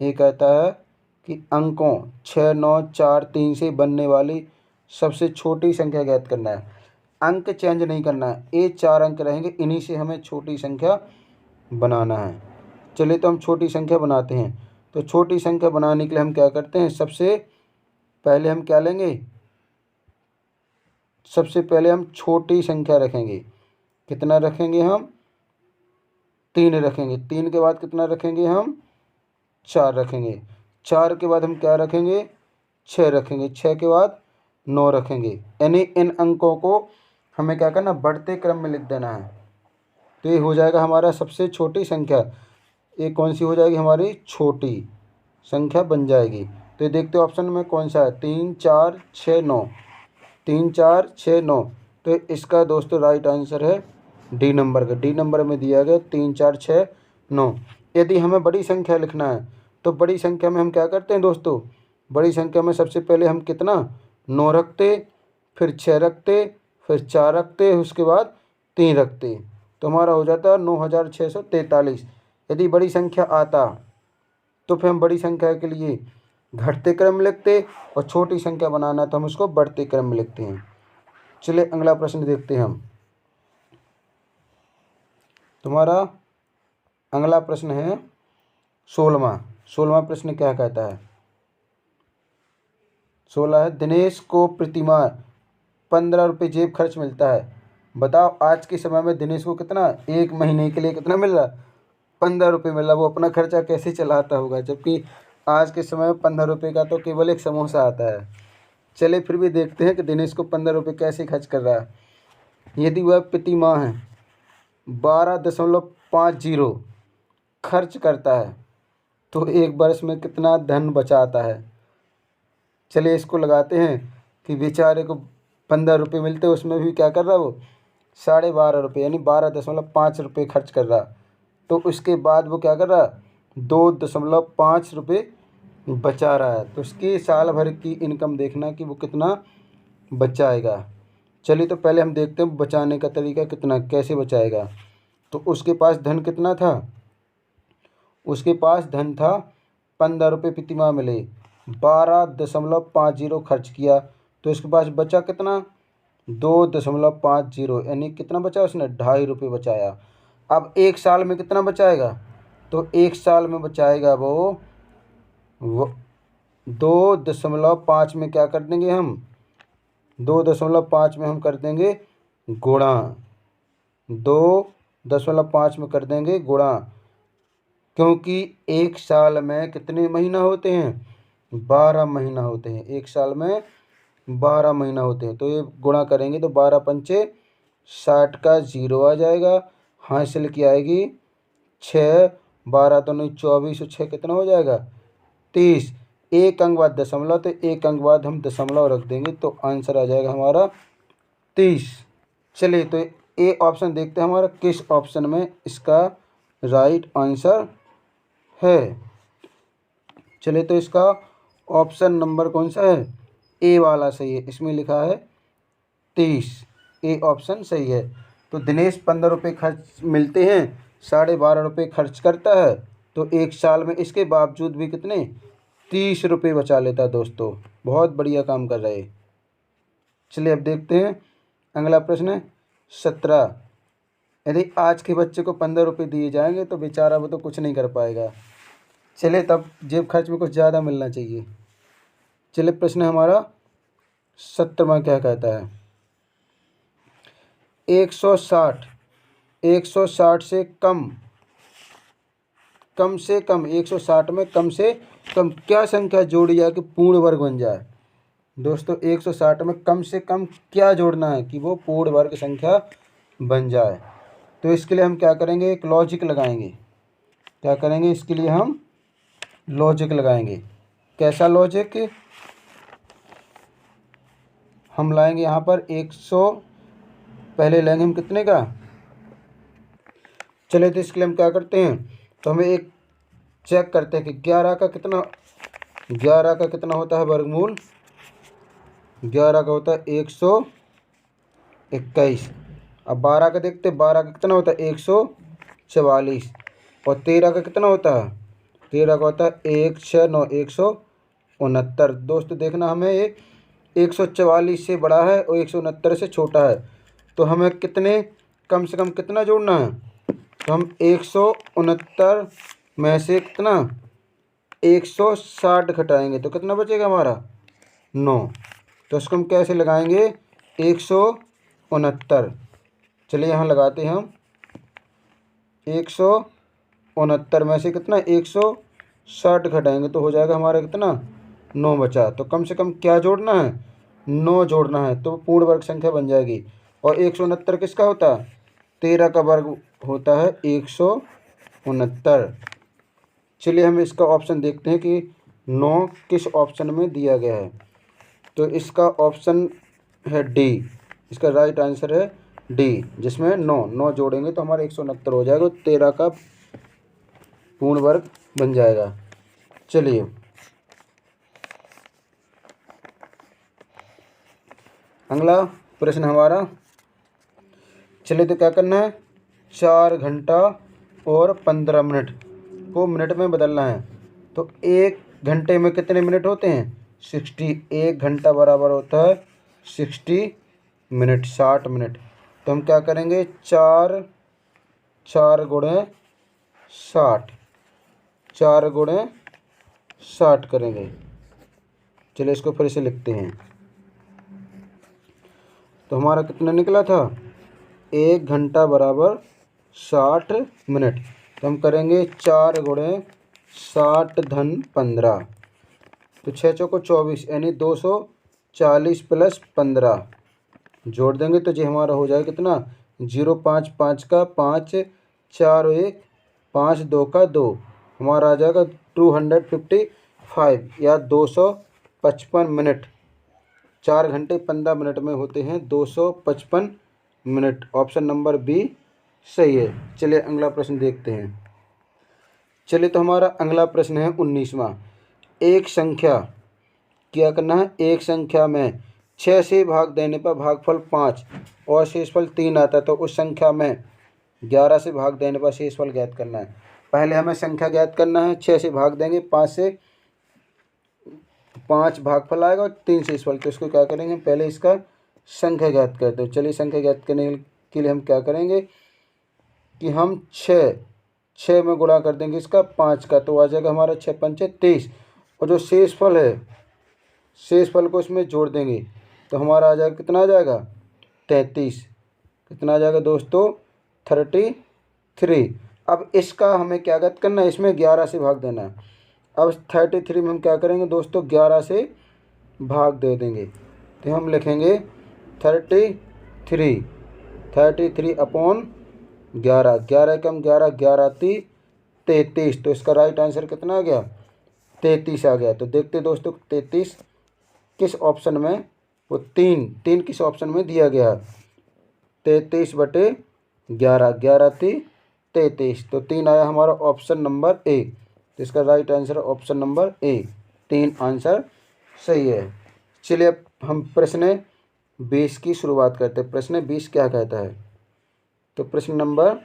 ये कहता है कि अंकों 6 9 4 3 से बनने वाली सबसे छोटी संख्या ज्ञात करना है। अंक चेंज नहीं करना है, ये 4 अंक रहेंगे, इन्हीं से हमें छोटी संख्या बनाना है। चलिए तो हम छोटी संख्या बनाते हैं। तो छोटी संख्या बनाने के लिए हम क्या करते हैं, सबसे पहले हम क्या लेंगे, सबसे पहले हम छोटी संख्या रखेंगे। कितना रखेंगे हम, 3 रखेंगे। 3 के बाद कितना रखेंगे हम, 4 रखेंगे। 4 के बाद हम क्या रखेंगे, 6 रखेंगे। 6 के बाद 9 रखेंगे। यानी इन अंकों को हमें क्या करना, बढ़ते क्रम में लिख देना है। तो ये हो जाएगा हमारा सबसे छोटी संख्या। ये कौन सी हो जाएगी, हमारी छोटी संख्या बन जाएगी। तो ये देखते हो ऑप्शन में कौन सा है, 3 4 6 9, 3 4 6 9। तो इसका दोस्तों राइट आंसर है डी नंबर का। डी नंबर में दिया गया 3 4 6 9। यदि हमें बड़ी संख्या लिखना है तो बड़ी संख्या में हम क्या करते हैं दोस्तों, बड़ी संख्या में सबसे पहले हम कितना 9 रखते, फिर 6 रखते, फिर 4 रखते, उसके बाद 3 रखते। तो हमारा हो जाता है 9643। यदि बड़ी संख्या आता तो फिर हम बड़ी संख्या के लिए घटते क्रम में लिखते, और छोटी संख्या बनाना तो हम उसको बढ़ते क्रम में लिखते हैं। चलिए अगला प्रश्न देखते हैं हम। तुम्हारा अगला प्रश्न है 16वां। 16वां प्रश्न क्या कहता है, 16 है, दिनेश को प्रतिमाह 15 रुपये जेब खर्च मिलता है। बताओ आज के समय में दिनेश को कितना, 1 महीने के लिए कितना मिल रहा, 15 रुपये मिल रहा। वो अपना खर्चा कैसे चलाता होगा, जबकि आज के समय में 15 रुपये का तो केवल एक समोसा आता है। चलिए फिर भी देखते हैं कि दिनेश को 15 रुपये कैसे खर्च कर रहा है। यदि वह प्रतिमाह है 12.5 50 खर्च करता है तो एक वर्ष में कितना धन बचाता है। चलिए इसको लगाते हैं कि बेचारे को 15 रुपये मिलते, उसमें भी क्या कर रहा है वो 12.5 रुपये यानी 12.5 रुपये खर्च कर रहा। तो उसके बाद वो क्या कर रहा 2.5 रुपये बचा रहा है। तो उसकी साल भर की इनकम देखना कि वो कितना बचाएगा। चलिए तो पहले हम देखते हैं बचाने का तरीका कितना, कैसे बचाएगा। तो उसके पास धन कितना था, उसके पास धन था 15 रुपये प्रतिमाह मिले, 12.50 खर्च किया तो इसके पास बचा कितना 2.50 यानी कितना बचा उसने 2.5 रुपये बचाया। अब एक साल में कितना बचाएगा, तो एक साल में बचाएगा वो 2.5 में क्या कर देंगे हम 2.5 में हम कर देंगे गुणा, 2.5 में कर देंगे गुणा, क्योंकि एक साल में कितने महीना होते हैं 12 महीना होते हैं, एक साल में 12 महीना होते हैं। तो ये गुणा करेंगे तो 12 पंचे 60 का 0 आ जाएगा, हासिल की आएगी 6, 12 तो नहीं 24 और 6 कितना हो जाएगा 30, एक अंक बाद दशमलव, तो एक अंक बाद हम दशमलव रख देंगे तो आंसर आ जाएगा हमारा 30। चलिए तो ए ऑप्शन देखते हैं हमारा किस ऑप्शन में इसका राइट आंसर है। चलिए तो इसका ऑप्शन नंबर कौन सा है, ए वाला सही है, इसमें लिखा है 30, ए ऑप्शन सही है। तो दिनेश 15 रुपये खर्च मिलते हैं, 12.5 रुपये खर्च करता है तो एक साल में इसके बावजूद भी कितने 30 रुपये बचा लेता है। दोस्तों बहुत बढ़िया काम कर रहे। चलिए अब देखते हैं अगला प्रश्न 17। यदि आज के बच्चे को 15 रुपये दिए जाएंगे तो बेचारा वो तो कुछ नहीं कर पाएगा। चलिए तब जेब खर्च में कुछ ज़्यादा मिलना चाहिए। चलिए प्रश्न हमारा 17वां क्या कहता है, 160 से कम 160 में कम से कम क्या संख्या जोड़ी जाए कि पूर्ण वर्ग बन जाए। दोस्तों 160 में कम से कम क्या जोड़ना है कि वो पूर्ण वर्ग संख्या बन जाए। तो इसके लिए हम क्या करेंगे, एक लॉजिक लगाएंगे। क्या करेंगे, इसके लिए हम लॉजिक लगाएंगे। कैसा लॉजिक, हम लाएंगे यहाँ पर 100, पहले लेंगे हम कितने का, चले तो इसके लिए हम क्या करते हैं, तो हमें एक चेक करते हैं कि 11 का कितना होता है वर्गमूल, 11 का होता है 121। अब 12 का देखते हैं, 12 का कितना होता है 144, और 13 का कितना होता है, 13 का होता है 169 169। दोस्तों देखना हमें ये 144 से बड़ा है और 169 से छोटा है, तो हमें कितने कम से कम कितना जोड़ना है, तो हम 169 में से कितना 160 घटाएंगे तो कितना बचेगा हमारा 9। तो इसको हम कैसे लगाएंगे 169। चलिए यहाँ लगाते हैं हम 169 में से कितना 160 घटाएंगे तो हो जाएगा हमारा कितना 9 बचा। तो कम से कम क्या जोड़ना है 9 जोड़ना है तो पूर्ण वर्ग संख्या बन जाएगी। और 169 किसका होता है 13 का वर्ग होता है 169। चलिए हम इसका ऑप्शन देखते हैं कि 9 किस ऑप्शन में दिया गया है। तो इसका ऑप्शन है डी, इसका राइट आंसर है डी, जिसमें 9 जोड़ेंगे तो हमारा 169 हो जाएगा, 13 का पूर्ण वर्ग बन जाएगा। चलिए अगला प्रश्न हमारा, चलिए तो क्या करना है 4 घंटा और 15 मिनट को मिनट में बदलना है। तो 1 घंटे में कितने मिनट होते हैं 60, 1 घंटा बराबर होता है 60 मिनट 60 मिनट। तो हम क्या करेंगे 4 गुणे 60, 4 गुणे 60 करेंगे। चलिए इसको फिर से लिखते हैं। तो हमारा कितना निकला था 1 घंटा बराबर 60 मिनट। तो हम करेंगे 4 गुणे 60 धन 15, तो 6 चौको 24 यानी 240 प्लस 15 जोड़ देंगे तो जी हमारा हो जाएगा कितना 055 का 5 4 1 5 2 का 2, हमारा आ जाएगा 255 या 255 मिनट। 4 घंटे 15 मिनट में होते हैं 255 मिनट। ऑप्शन नंबर बी सही है। चलिए अगला प्रश्न देखते हैं। चलिए तो हमारा अगला प्रश्न है 19वां। एक संख्या, क्या करना है, एक संख्या में 6 से भाग देने पर भागफल 5 और शेषफल 3 आता है, तो उस संख्या में 11 से भाग देने पर शेषफल ज्ञात करना है। पहले हमें संख्या ज्ञात करना है। 6 से भाग देंगे, 5 से 5 भागफल आएगा और 3 शेषफल, तो इसको क्या करेंगे, पहले इसका संख्या ज्ञात करते हो। चलिए संख्या ज्ञात करने के लिए हम क्या करेंगे कि हम 6 में गुणा कर देंगे इसका 5 का, तो आ जाएगा हमारा 6 पंचे 23, और जो शेषफल है शेषफल को इसमें जोड़ देंगे तो हमारा आ जाएगा, कितना आ जाएगा, 33। कितना आ जाएगा दोस्तों, 33। अब इसका हमें क्या ज्ञात करना है, इसमें 11 से भाग देना है। अब 33 में हम क्या करेंगे दोस्तों, 11 से भाग दे देंगे, तो हम लिखेंगे 33 अपॉन 11, 11 कम 11, 11 × 33, तो इसका राइट आंसर कितना आ गया, 33 आ गया। तो देखते दोस्तों 33 किस ऑप्शन में, वो 3 किस ऑप्शन में दिया गया, 33/11, 11 × 33, तो 3 आया हमारा ऑप्शन नंबर ए। तो इसका right answer option number A, 3 answer सही है। चलिए अब हम प्रश्न 20 की शुरुआत करते हैं। प्रश्न 20 क्या कहता है, तो प्रश्न नंबर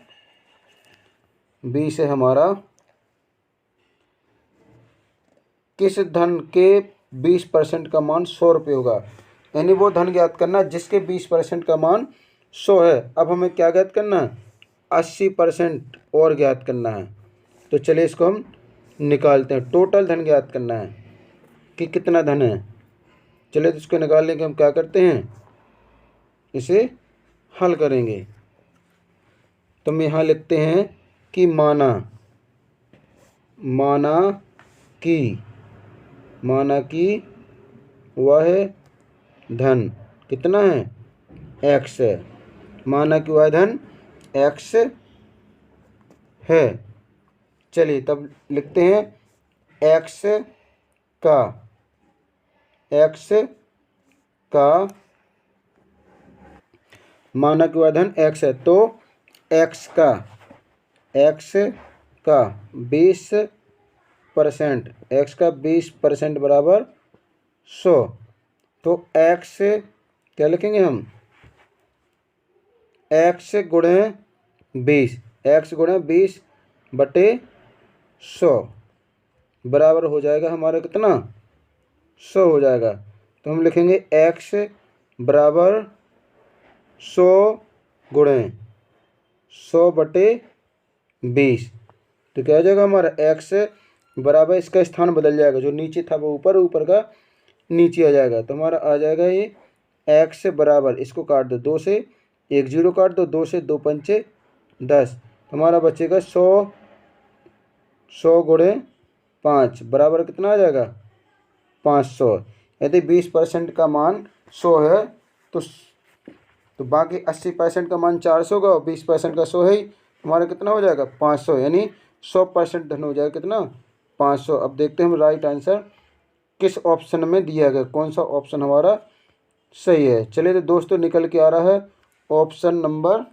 20 है हमारा, किस धन के 20% का मान 100 रुपये होगा। यानी वो धन ज्ञात करना जिसके 20% का मान 100 है। अब हमें क्या ज्ञात करना है, 80% और ज्ञात करना है। तो चलिए इसको हम निकालते हैं। टोटल धन ज्ञात करना है कि कितना धन है। चलिए तो इसको निकालने के हम क्या करते हैं, इसे हल करेंगे। तो हम यहाँ लिखते हैं कि माना कि वह धन कितना है, x है। माना कि वह धन x है। चलिए तब लिखते हैं x का माना कि वह धन x है, तो x का 20%, x का 20% बराबर 100। तो x क्या लिखेंगे हम, x गुणे 20, x गुणे 20/100 बराबर हो जाएगा हमारा कितना, 100 हो जाएगा। तो हम लिखेंगे x बराबर 100 गुणे 100/20, तो क्या हो जाएगा हमारा x बराबर, इसका स्थान बदल जाएगा, जो नीचे था वो ऊपर, ऊपर का नीचे आ जाएगा। तो हमारा आ जाएगा ये x बराबर, इसको काट दो, 2 से 1 0 काट दो, 2 से 2 पंचे 10, हमारा बचेगा 100 गुणे 5 बराबर कितना आ जाएगा, 500। यदि 20% का मान 100 है तो बाकी 80% का मान 400 का, और 20% का 100 है ही, हमारा कितना हो जाएगा, 500। यानी 100% धन हो जाएगा कितना, 500। अब देखते हैं हम राइट आंसर किस ऑप्शन में दिया गया, कौन सा ऑप्शन हमारा सही है। चलिए तो दोस्तों निकल के आ रहा है ऑप्शन नंबर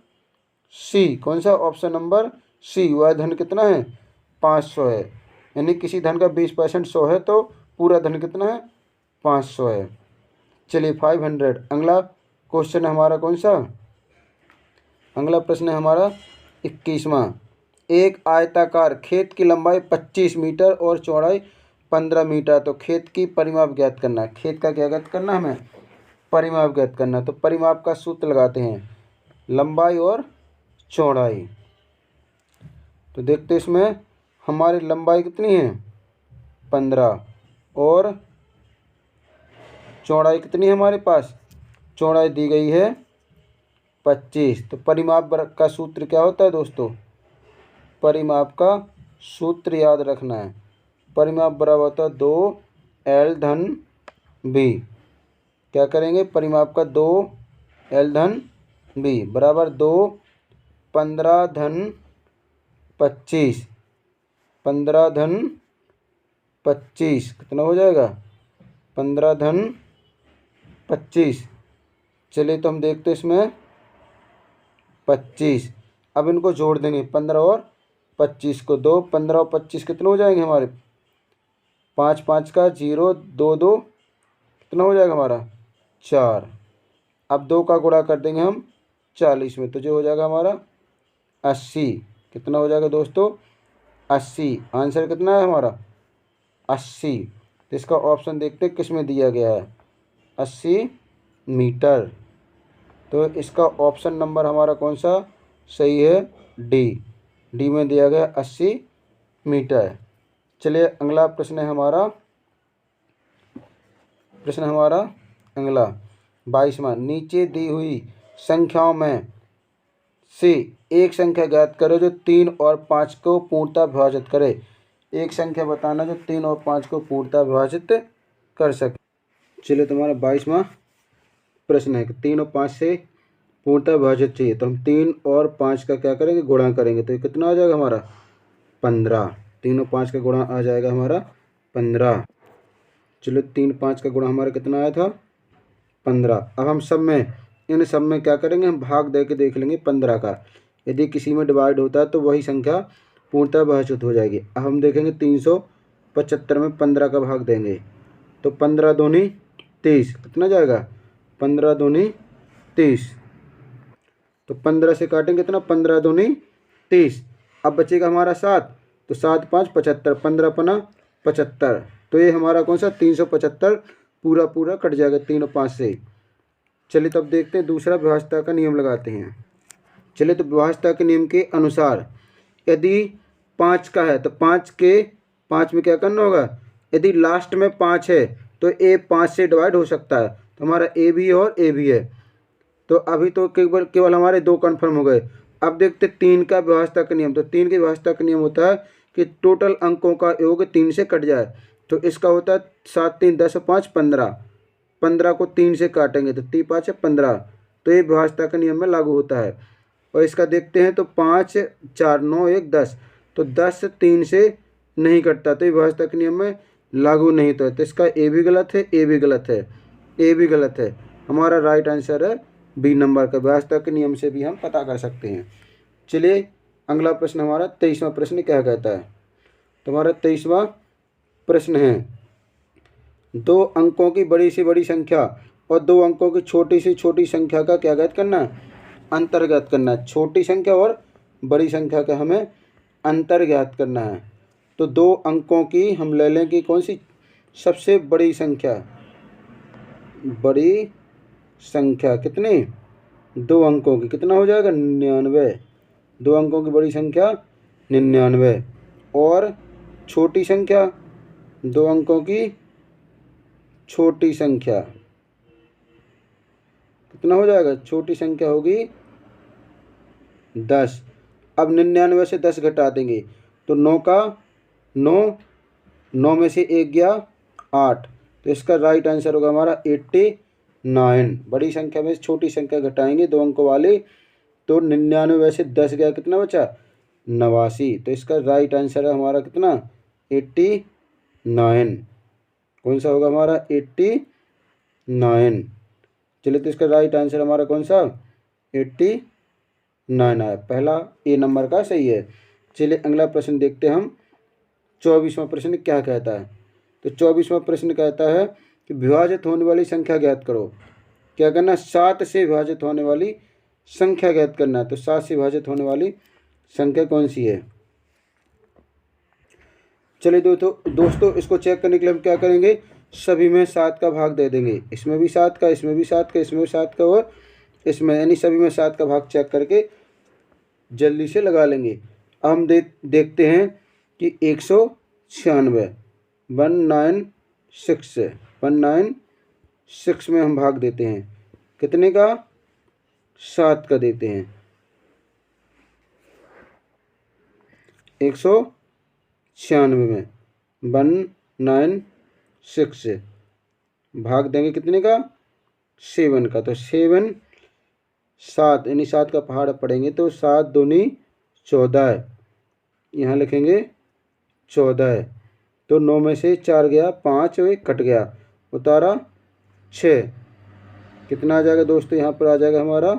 सी। कौन सा, ऑप्शन नंबर सी। वह धन कितना है, 500 है। यानी किसी धन का 20% 100 है, तो पूरा धन कितना है, 500 है। चलिए 500। अगला क्वेश्चन है हमारा कौन सा, अगला प्रश्न है हमारा 21वां। एक आयताकार खेत की लंबाई 25 मीटर और चौड़ाई 15 मीटर, तो खेत की परिमाप ज्ञात करना है। खेत का क्या ज्ञात करना है, हमें परिमाप ज्ञात करना है। तो परिमाप का सूत्र लगाते हैं, लंबाई और चौड़ाई। तो देखते इसमें हमारी लंबाई कितनी है, 15, और चौड़ाई कितनी है हमारे पास, चौड़ाई दी गई है 25। तो परिमाप का सूत्र क्या होता है दोस्तों, परिमाप का सूत्र याद रखना है। परिमाप बराबर होता है 2L/V। क्या करेंगे, परिमाप का 2L/V बराबर 2 15 25, 15 धन 25 कितना हो जाएगा? 15 धन 25। चलिए तो हम देखते हैं इसमें 25। अब इनको जोड़ देंगे 15 और 25 को, 2 15 और 25 कितने हो जाएंगे हमारे? 5 5 का 0, 2 2 कितना हो जाएगा हमारा? 4। अब 2 का गुणा कर देंगे हम 40 में, तो जो हो जाएगा हमारा 80। कितना हो जाएगा दोस्तों? 80। आंसर कितना है हमारा? 80। तो इसका ऑप्शन देखते हैं किस में दिया गया है, 80 मीटर। तो इसका ऑप्शन नंबर हमारा कौन सा सही है? डी। डी में दिया गया 80 मीटर। चलिए अगला प्रश्न है हमारा, अगला 22वां। नीचे दी हुई संख्याओं में से एक संख्या ज्ञात करो जो 3 और 5 को पूर्णतः विभाजित करे। एक संख्या बताना जो 3 और 5 को पूर्णतः विभाजित कर सके। चलिए तुम्हारा 22वां प्रश्न है कि 3 और 5 से पूर्णतः विभाजित चाहिए, तो हम 3 और 5 का क्या करेंगे? गुणा करेंगे। तो ये कितना आ जाएगा हमारा? 15। 3 और 5 का गुणा आ जाएगा हमारा 15। चलो 3 5 का गुणा हमारा कितना आया था? 15। अब हम सब में, इन सब में क्या करेंगे? हम भाग दे के देख लेंगे 15 का। यदि किसी में डिवाइड होता है तो वही संख्या पूर्णतः विभाजित हो जाएगी। अब हम देखेंगे 375 में 15 का भाग देंगे तो 15 दूनी 30 कितना जाएगा? 15 दूनी 30। तो 15 से काटेंगे कितना? 15 दूनी 30। अब बचेगा हमारा 7, तो 7 5 75, 15 पना 75। तो ये हमारा कौन सा? 375 पूरा पूरा कट जाएगा 3 और 5 से। चलिए तो अब देखते हैं दूसरा विभाज्यता का नियम लगाते हैं। चलिए तो विभाज्यता के नियम के अनुसार यदि 5 का है तो 5 में क्या करना होगा? यदि लास्ट में 5 है तो ए 5 से डिवाइड हो सकता है, तो हमारा ए भी है और ए भी है। तो अभी तो केवल हमारे 2 कन्फर्म हो गए। अब देखते 3 का विभाज्यता का नियम। तो 3 के विभाज्यता का नियम होता है कि टोटल अंकों का योग 3 से कट जाए। तो इसका होता है 7 3 10 5 15। 15 को 3 से काटेंगे तो 3 5 15। तो ये विभाज्यता के नियम में लागू होता है। और इसका देखते हैं तो 5 4 9 1 10, तो 10 3 से नहीं कटता, तो ये विभाज्यता के नियम में लागू नहीं होता है। तो इसका ए भी गलत है, ए भी गलत है, ए भी गलत है। हमारा राइट आंसर है बी नंबर का। विभाज्यता के नियम से भी हम पता कर सकते हैं। चलिए अगला प्रश्न हमारा 23वां प्रश्न क्या कहता है? तो हमारा 23वां प्रश्न है 2 अंकों की बड़ी से बड़ी संख्या और 2 अंकों की छोटी से छोटी संख्या का क्या ज्ञात करना है? अंतर ज्ञात करना है। छोटी संख्या और बड़ी संख्या का हमें अंतर ज्ञात करना है। तो 2 अंकों की हम ले लें कि कौन सी सबसे बड़ी संख्या? बड़ी संख्या कितनी? 2 अंकों की कितना हो जाएगा? 99। 2 अंकों की बड़ी संख्या 99। और छोटी संख्या 2 अंकों की छोटी संख्या कितना हो जाएगा? छोटी संख्या होगी 10। अब 99 से 10 घटा देंगे तो 9 का 9, 9 में से 1 गया 8। तो इसका राइट आंसर होगा हमारा 89। बड़ी संख्या में से छोटी संख्या घटाएंगे 2 अंकों वाली, तो 99 से 10 गया कितना बचा? 89। तो इसका राइट आंसर है हमारा कितना? 89। कौन सा होगा हमारा? 89। चलिए तो इसका राइट आंसर हमारा कौन सा? 89 है। पहला ए नंबर का सही है। चलिए अगला प्रश्न देखते हैं हम। 24वां प्रश्न क्या कहता है? तो 24वां प्रश्न कहता है कि विभाजित होने वाली संख्या ज्ञात करो। क्या करना? 7 से विभाजित होने वाली संख्या ज्ञात करना है। तो 7 से विभाजित होने वाली संख्या कौन सी है? चलिए दोस्तों इसको चेक करने के लिए हम क्या करेंगे? सभी में 7 का भाग दे देंगे। इसमें भी 7 का, इसमें भी 7 का, इसमें भी 7 का और इसमें, यानी सभी में 7 का भाग चेक करके जल्दी से लगा लेंगे। अब हम देखते हैं कि 196 196 में हम भाग देते हैं कितने का? 7 का देते हैं। 196 में 196 भाग देंगे कितने का? 7 का। तो 7 7 यानी 7 का पहाड़ पड़ेंगे तो 7 दूनी 14, यहाँ लिखेंगे 14। तो 9 में से 4 गया, 5 और 1 कट गया, उतारा 6। कितना आ जाएगा दोस्तों, यहाँ पर आ जाएगा हमारा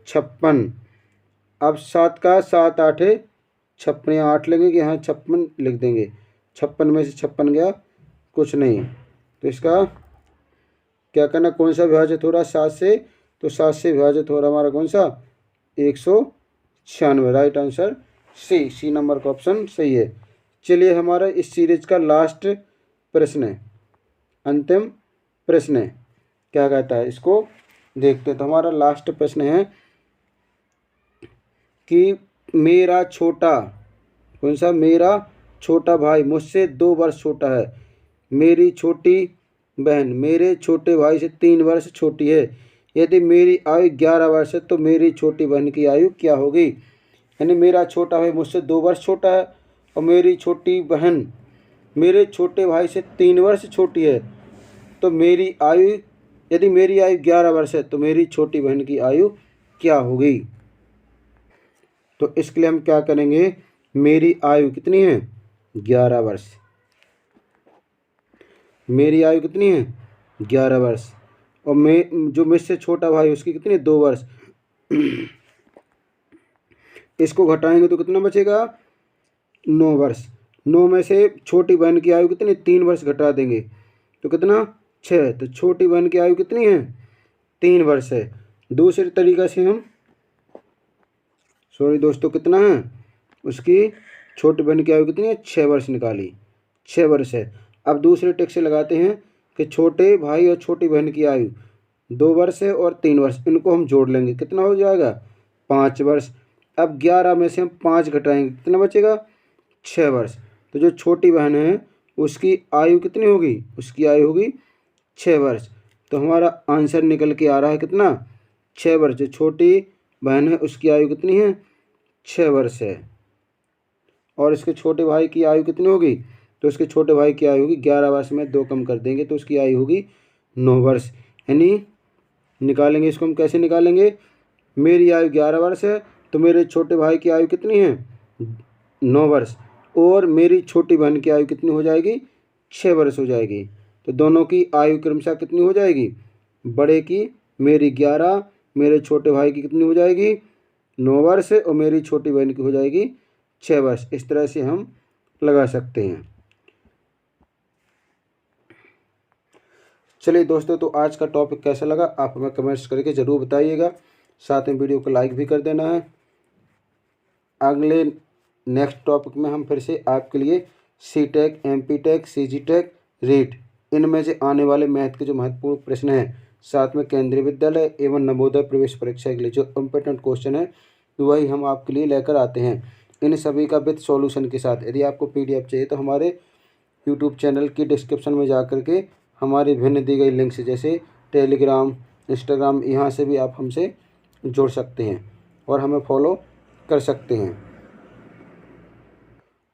56। अब 7 का 7 8 56, यहाँ 8 लेंगे कि यहाँ 56 लिख देंगे। 56 में से 56 गया, कुछ नहीं। तो इसका क्या करना, कौन सा विभाजित हो रहा है 7 से, तो 7 से विभाजित हो रहा हमारा कौन सा 196। राइट आंसर सी नंबर का ऑप्शन सही है। चलिए हमारा इस सीरीज का लास्ट प्रश्न है, अंतिम प्रश्न है, क्या कहता है इसको देखते हैं। तो हमारा लास्ट प्रश्न है कि मेरा छोटा, कौन सा, मेरा छोटा भाई मुझसे 2 वर्ष छोटा है, मेरी छोटी बहन मेरे छोटे भाई से 3 वर्ष छोटी है। यदि मेरी आयु 11 वर्ष है तो मेरी छोटी बहन की आयु क्या होगी। यानी मेरा छोटा भाई मुझसे 2 वर्ष छोटा है और मेरी छोटी बहन मेरे छोटे भाई से 3 वर्ष छोटी है, तो मेरी आयु, यदि मेरी आयु 11 वर्ष है तो मेरी छोटी बहन की आयु क्या होगी। तो इसके लिए हम क्या करेंगे, मेरी आयु कितनी है 11 वर्ष, मेरी आयु कितनी है 11 वर्ष, और मैं जो मुझसे छोटा भाई उसकी कितनी 2 वर्ष। इसको घटाएंगे तो कितना बचेगा 9 वर्ष। 9 में से छोटी बहन की आयु कितनी 3 वर्ष घटा देंगे तो कितना 6। तो छोटी बहन की आयु कितनी है 3 वर्ष है। दूसरे तरीक़े से हम, सॉरी दोस्तों, कितना है उसकी छोटी बहन की आयु कितनी है 6 वर्ष निकाली, 6 वर्ष है। अब दूसरे टिक से लगाते हैं कि छोटे भाई और छोटी बहन की आयु 2 वर्ष है और 3 वर्ष, इनको हम जोड़ लेंगे, कितना हो जाएगा 5 वर्ष। अब 11 में से हम 5 घटाएंगे, कितना बचेगा 6 वर्ष। तो जो छोटी बहन है उसकी आयु कितनी होगी, उसकी आयु होगी 6 वर्ष। तो हमारा आंसर निकल के आ रहा है कितना 6 वर्ष। जो छोटी बहन है उसकी आयु कितनी है 6 वर्ष है, और इसके छोटे भाई की आयु कितनी होगी, तो उसके छोटे भाई की आयु होगी 11 वर्ष में 2 कम कर देंगे तो उसकी आयु होगी 9 वर्ष। यानी निकालेंगे इसको हम, कैसे निकालेंगे, मेरी आयु 11 वर्ष है तो मेरे छोटे भाई की आयु कितनी है 9 वर्ष, और मेरी छोटी बहन की आयु कितनी हो जाएगी 6 वर्ष हो जाएगी। तो दोनों की आयु क्रमशः कितनी हो जाएगी, बड़े की मेरी 11, मेरे छोटे भाई की कितनी हो जाएगी 9 वर्ष, और मेरी छोटी बहन की हो जाएगी 6 वर्ष। इस तरह से हम लगा सकते हैं। चलिए दोस्तों, तो आज का टॉपिक कैसा लगा आप हमें कमेंट्स करके ज़रूर बताइएगा, साथ में वीडियो को लाइक भी कर देना है। अगले नेक्स्ट टॉपिक में हम फिर से आपके लिए C tech, MP tech, CG tech, REET, इनमें से आने वाले मैथ के जो महत्वपूर्ण प्रश्न हैं, साथ में केंद्रीय विद्यालय एवं नवोदय प्रवेश परीक्षा के लिए जो इम्पोर्टेंट क्वेश्चन है वही हम आपके लिए लेकर आते हैं, इन सभी का विद सॉल्यूशन के साथ। यदि आपको PDF चाहिए तो हमारे YouTube चैनल की डिस्क्रिप्शन में जा कर के हमारी भिन्न दी गई लिंक से, जैसे टेलीग्राम, इंस्टाग्राम, यहाँ से भी आप हमसे जुड़ सकते हैं और हमें फॉलो कर सकते हैं।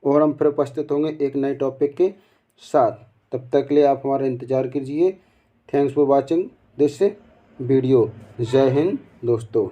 और हम फिर उपस्थित होंगे एक नए टॉपिक के साथ, तब तक के लिए आप हमारा इंतज़ार कीजिए। Thanks for watching this video. जय हिंद दोस्तों।